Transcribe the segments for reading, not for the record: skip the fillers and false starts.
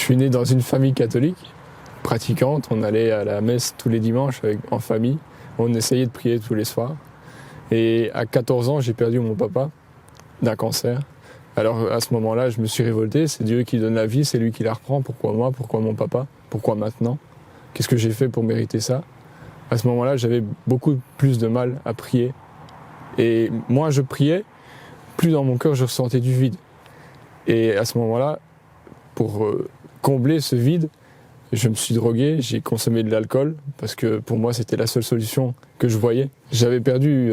suis né dans une famille catholique, pratiquante. On allait à la messe tous les dimanches en famille. On essayait de prier tous les soirs. Et à 14 ans, j'ai perdu mon papa d'un cancer. Alors à ce moment-là, je me suis révolté. C'est Dieu qui donne la vie, c'est lui qui la reprend. Pourquoi moi? Pourquoi mon papa? Pourquoi maintenant? Qu'est-ce que j'ai fait pour mériter ça? À ce moment-là, j'avais beaucoup plus de mal à prier. Et moins je priais, plus dans mon cœur je ressentais du vide. Et à ce moment-là, pour combler ce vide, je me suis drogué, j'ai consommé de l'alcool, parce que pour moi c'était la seule solution que je voyais. J'avais perdu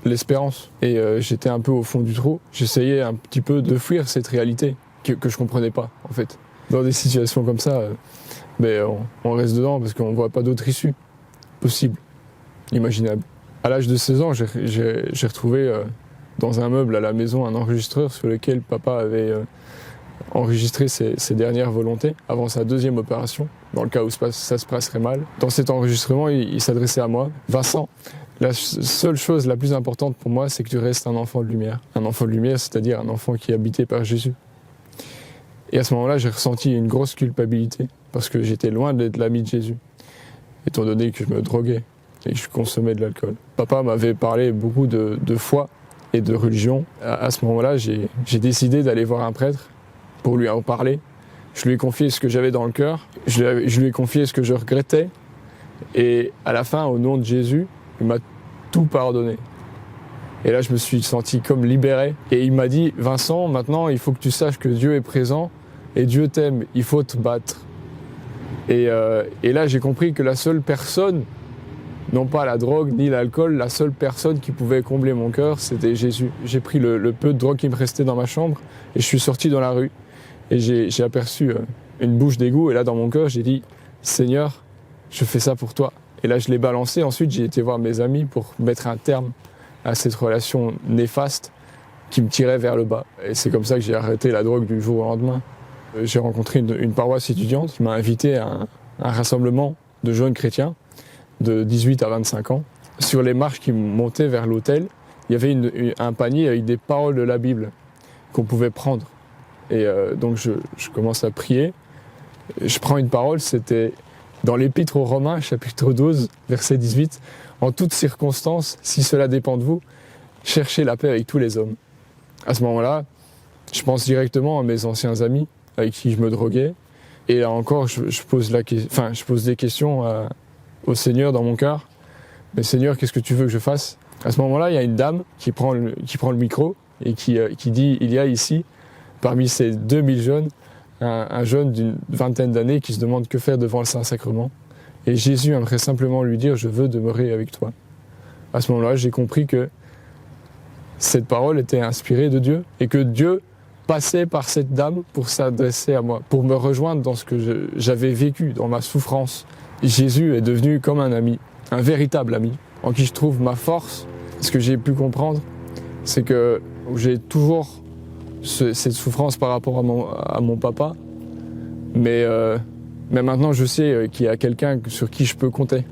l'espérance et j'étais un peu au fond du trou. J'essayais un petit peu de fuir cette réalité que je comprenais pas en fait. Dans des situations comme ça, on reste dedans parce qu'on voit pas d'autre issue possible, imaginable. À l'âge de 16 ans, j'ai retrouvé dans un meuble à la maison un enregistreur sur lequel papa avait enregistré ses dernières volontés avant sa deuxième opération, dans le cas où ça se passerait mal. Dans cet enregistrement, il s'adressait à moi. Vincent, la seule chose la plus importante pour moi, c'est que tu restes un enfant de lumière. Un enfant de lumière, c'est-à-dire un enfant qui est habité par Jésus. Et à ce moment-là, j'ai ressenti une grosse culpabilité, parce que j'étais loin d'être l'ami de Jésus, étant donné que je me droguais et que je consommais de l'alcool. Papa m'avait parlé beaucoup de foi et de religion. À ce moment-là, j'ai décidé d'aller voir un prêtre pour lui en parler. Je lui ai confié ce que j'avais dans le cœur, je lui ai confié ce que je regrettais, et à la fin, au nom de Jésus, il m'a tout pardonné. Et là, je me suis senti comme libéré, et il m'a dit « Vincent, maintenant, il faut que tu saches que Dieu est présent, et Dieu t'aime, il faut te battre. » Et là, j'ai compris que la seule personne, non pas la drogue ni l'alcool, la seule personne qui pouvait combler mon cœur, c'était Jésus. J'ai pris le peu de drogue qui me restait dans ma chambre, et je suis sorti dans la rue. Et j'ai aperçu une bouche d'égout, et là dans mon cœur j'ai dit « Seigneur, je fais ça pour toi ». Et là je l'ai balancé, ensuite j'ai été voir mes amis pour mettre un terme à cette relation néfaste qui me tirait vers le bas. Et c'est comme ça que j'ai arrêté la drogue du jour au lendemain. J'ai rencontré une paroisse étudiante qui m'a invité à un rassemblement de jeunes chrétiens de 18 à 25 ans. Sur les marches qui montaient vers l'autel, il y avait un panier avec des paroles de la Bible qu'on pouvait prendre. Et donc je commence à prier. Je prends une parole, c'était dans l'Épître aux Romains, chapitre 12, verset 18. « En toutes circonstances, si cela dépend de vous, cherchez la paix avec tous les hommes. » À ce moment-là, je pense directement à mes anciens amis avec qui je me droguais. Et là encore, je pose des questions au Seigneur dans mon cœur. « Mais Seigneur, qu'est-ce que tu veux que je fasse ?» À ce moment-là, il y a une dame qui prend le micro et qui dit « Il y a ici, parmi ces 2000 jeunes, un jeune d'une vingtaine d'années qui se demande que faire devant le Saint-Sacrement. Et Jésus aimerait simplement lui dire « Je veux demeurer avec toi ». À ce moment-là, j'ai compris que cette parole était inspirée de Dieu et que Dieu passait par cette dame pour s'adresser à moi, pour me rejoindre dans ce que j'avais vécu, dans ma souffrance. Jésus est devenu comme un ami, un véritable ami, en qui je trouve ma force. Ce que j'ai pu comprendre, c'est que j'ai toujours cette souffrance par rapport à mon papa, mais maintenant je sais qu'il y a quelqu'un sur qui je peux compter.